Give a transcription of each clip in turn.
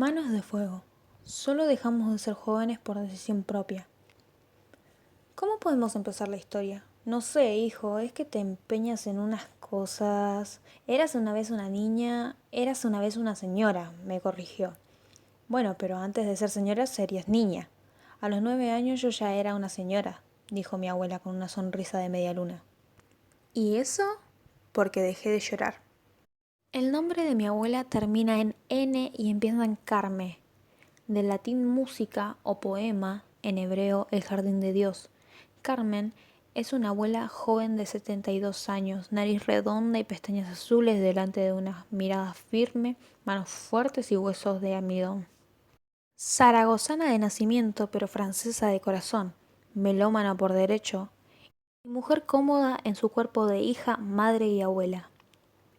Manos de fuego. Solo dejamos de ser jóvenes por decisión propia. ¿Cómo podemos empezar la historia? No sé, hijo, es que te empeñas en unas cosas. Eras una vez una niña, eras una vez una señora, me corrigió. Bueno, pero antes de ser señora serías niña. A los 9 años yo ya era una señora, dijo mi abuela con una sonrisa de media luna. ¿Y eso? Porque dejé de llorar. El nombre de mi abuela termina en N y empieza en Carme. Del latín música o poema, en hebreo el jardín de Dios. Carmen es una abuela joven de 72 años, nariz redonda y pestañas azules delante de una mirada firme, manos fuertes y huesos de almidón. Zaragozana de nacimiento, pero francesa de corazón, melómana por derecho, y mujer cómoda en su cuerpo de hija, madre y abuela.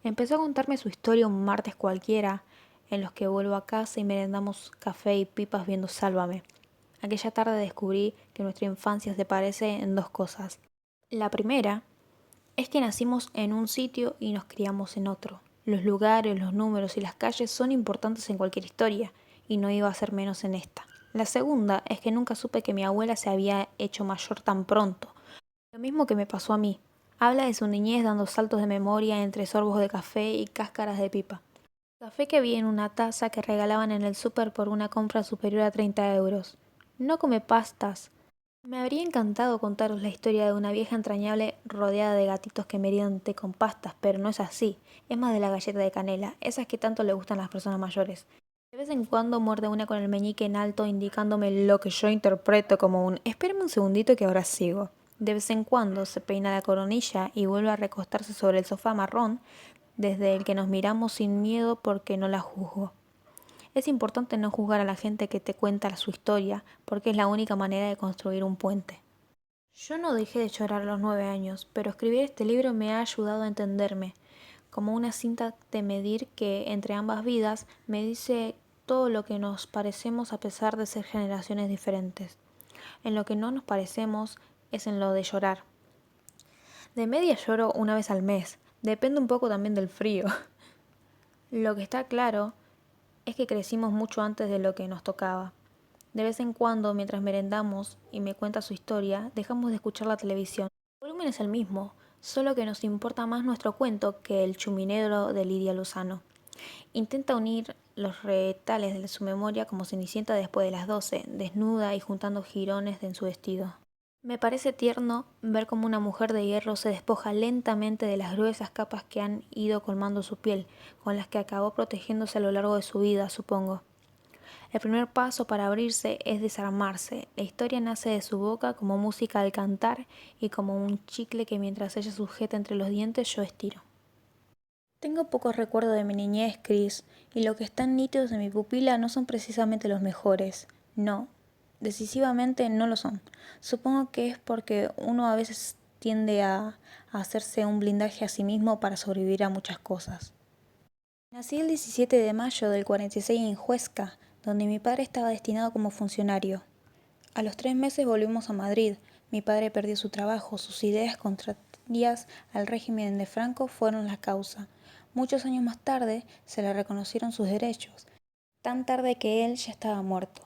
Empezó a contarme su historia un martes cualquiera, en los que vuelvo a casa y merendamos café y pipas viendo Sálvame. Aquella tarde descubrí que nuestra infancia se parece en dos cosas. La primera es que nacimos en un sitio y nos criamos en otro. Los lugares, los números y las calles son importantes en cualquier historia, y no iba a ser menos en esta. La segunda es que nunca supe que mi abuela se había hecho mayor tan pronto. Lo mismo que me pasó a mí. Habla de su niñez dando saltos de memoria entre sorbos de café y cáscaras de pipa. Café que vi en una taza que regalaban en el súper por una compra superior a 30 euros. No come pastas. Me habría encantado contaros la historia de una vieja entrañable rodeada de gatitos que meridan té con pastas, pero no es así. Es más de la galleta de canela, esas que tanto le gustan a las personas mayores. De vez en cuando muerde una con el meñique en alto, indicándome lo que yo interpreto como un «espérame un segundito que ahora sigo». De vez en cuando se peina la coronilla y vuelve a recostarse sobre el sofá marrón, desde el que nos miramos sin miedo porque no la juzgo. Es importante no juzgar a la gente que te cuenta su historia, porque es la única manera de construir un puente. Yo no dejé de llorar a los 9 años, pero escribir este libro me ha ayudado a entenderme, como una cinta de medir que, entre ambas vidas, me dice todo lo que nos parecemos a pesar de ser generaciones diferentes. En lo que no nos parecemos es en lo de llorar. De media lloro una vez al mes, depende un poco también del frío. Lo que está claro es que crecimos mucho antes de lo que nos tocaba. De vez en cuando, mientras merendamos y me cuenta su historia, dejamos de escuchar la televisión. El volumen es el mismo, solo que nos importa más nuestro cuento que el chuminero de Lidia Lozano. Intenta unir los retales de su memoria como Cenicienta después de las 12, desnuda y juntando jirones en su vestido. Me parece tierno ver cómo una mujer de hierro se despoja lentamente de las gruesas capas que han ido colmando su piel, con las que acabó protegiéndose a lo largo de su vida, supongo. El primer paso para abrirse es desarmarse. La historia nace de su boca como música al cantar y como un chicle que mientras ella sujeta entre los dientes yo estiro. Tengo pocos recuerdos de mi niñez, Chris, y lo que están nítidos en mi pupila no son precisamente los mejores. No, decisivamente no lo son. Supongo que es porque uno a veces tiende a hacerse un blindaje a sí mismo para sobrevivir a muchas cosas. Nací el 17 de mayo del 46 en Huesca, donde mi padre estaba destinado como funcionario. A los 3 meses volvimos a Madrid. Mi padre perdió su trabajo, sus ideas contrarias al régimen de Franco fueron la causa. Muchos años más tarde se le reconocieron sus derechos, tan tarde que él ya estaba muerto.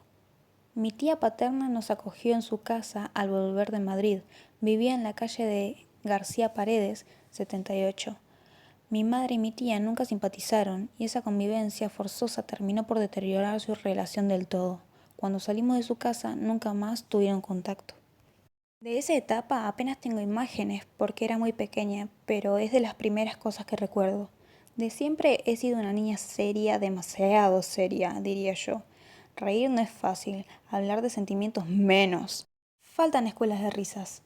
Mi tía paterna nos acogió en su casa al volver de Madrid. Vivía en la calle de García Paredes, 78. Mi madre y mi tía nunca simpatizaron y esa convivencia forzosa terminó por deteriorar su relación del todo. Cuando salimos de su casa nunca más tuvieron contacto. De esa etapa apenas tengo imágenes porque era muy pequeña, pero es de las primeras cosas que recuerdo. De siempre he sido una niña seria, demasiado seria, diría yo. Reír no es fácil, hablar de sentimientos menos. Faltan escuelas de risas.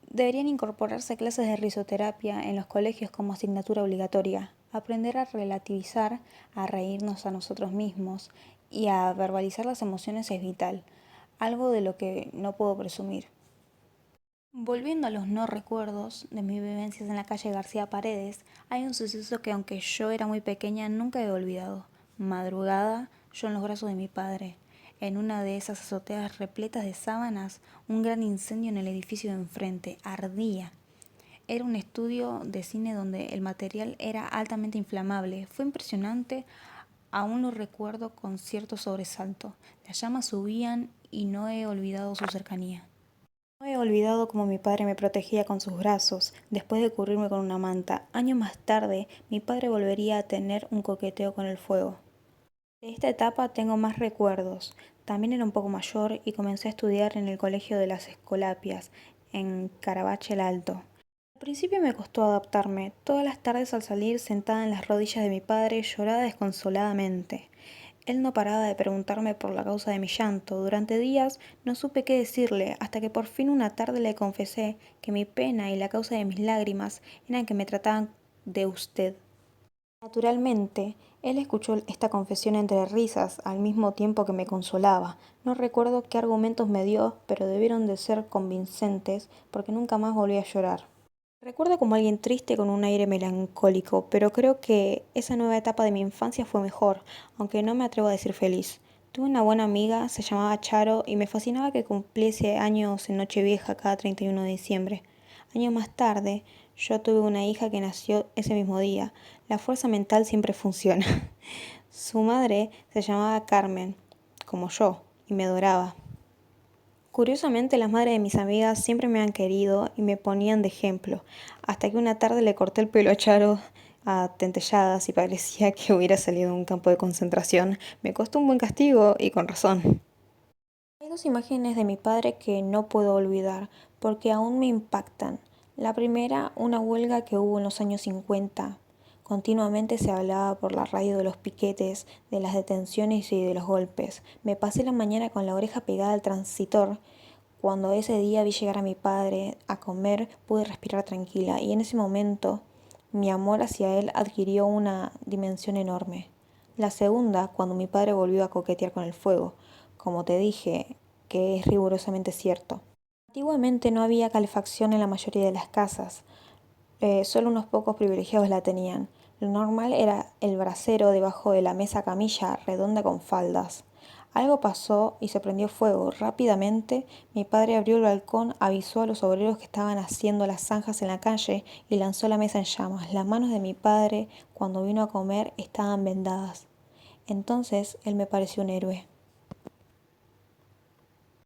Deberían incorporarse clases de risoterapia en los colegios como asignatura obligatoria. Aprender a relativizar, a reírnos a nosotros mismos y a verbalizar las emociones es vital, algo de lo que no puedo presumir. Volviendo a los no recuerdos de mis vivencias en la calle García Paredes, hay un suceso que aunque yo era muy pequeña nunca he olvidado. Madrugada, yo en los brazos de mi padre. En una de esas azoteas repletas de sábanas, un gran incendio en el edificio de enfrente. Ardía. Era un estudio de cine donde el material era altamente inflamable. Fue impresionante Aún lo recuerdo con cierto sobresalto. Las llamas subían y no he olvidado su cercanía. No he olvidado cómo mi padre me protegía con sus brazos, después de cubrirme con una manta. Años más tarde, mi padre volvería a tener un coqueteo con el fuego. De esta etapa tengo más recuerdos. También era un poco mayor y comencé a estudiar en el Colegio de las Escolapias, en Carabanchel Alto. Al principio me costó adaptarme. Todas las tardes al salir sentada en las rodillas de mi padre lloraba desconsoladamente. Él no paraba de preguntarme por la causa de mi llanto. Durante días no supe qué decirle, hasta que por fin una tarde le confesé que mi pena y la causa de mis lágrimas eran que me trataban de usted. Naturalmente, él escuchó esta confesión entre risas, al mismo tiempo que me consolaba. No recuerdo qué argumentos me dio, pero debieron de ser convincentes, porque nunca más volví a llorar. Recuerdo como alguien triste con un aire melancólico, pero creo que esa nueva etapa de mi infancia fue mejor, aunque no me atrevo a decir feliz. Tuve una buena amiga, se llamaba Charo, y me fascinaba que cumpliese años en Nochevieja cada 31 de diciembre. Años más tarde, yo tuve una hija que nació ese mismo día. La fuerza mental siempre funciona. Su madre se llamaba Carmen, como yo, y me adoraba. Curiosamente, las madres de mis amigas siempre me han querido y me ponían de ejemplo, hasta que una tarde le corté el pelo a Charo a dentelladas y parecía que hubiera salido de un campo de concentración. Me costó un buen castigo y con razón. Hay dos imágenes de mi padre que no puedo olvidar porque aún me impactan. La primera, una huelga que hubo en los años 50. Continuamente se hablaba por la radio de los piquetes, de las detenciones y de los golpes. Me pasé la mañana con la oreja pegada al transitor. Cuando ese día vi llegar a mi padre a comer, pude respirar tranquila y en ese momento mi amor hacia él adquirió una dimensión enorme. La segunda, cuando mi padre volvió a coquetear con el fuego, como te dije, que es rigurosamente cierto. Antiguamente no había calefacción en la mayoría de las casas, solo unos pocos privilegiados la tenían. Lo normal era el brasero debajo de la mesa camilla redonda con faldas. Algo pasó y se prendió fuego. Rápidamente mi padre abrió el balcón, avisó a los obreros que estaban haciendo las zanjas en la calle y lanzó la mesa en llamas. Las manos de mi padre, cuando vino a comer, estaban vendadas. Entonces él me pareció un héroe.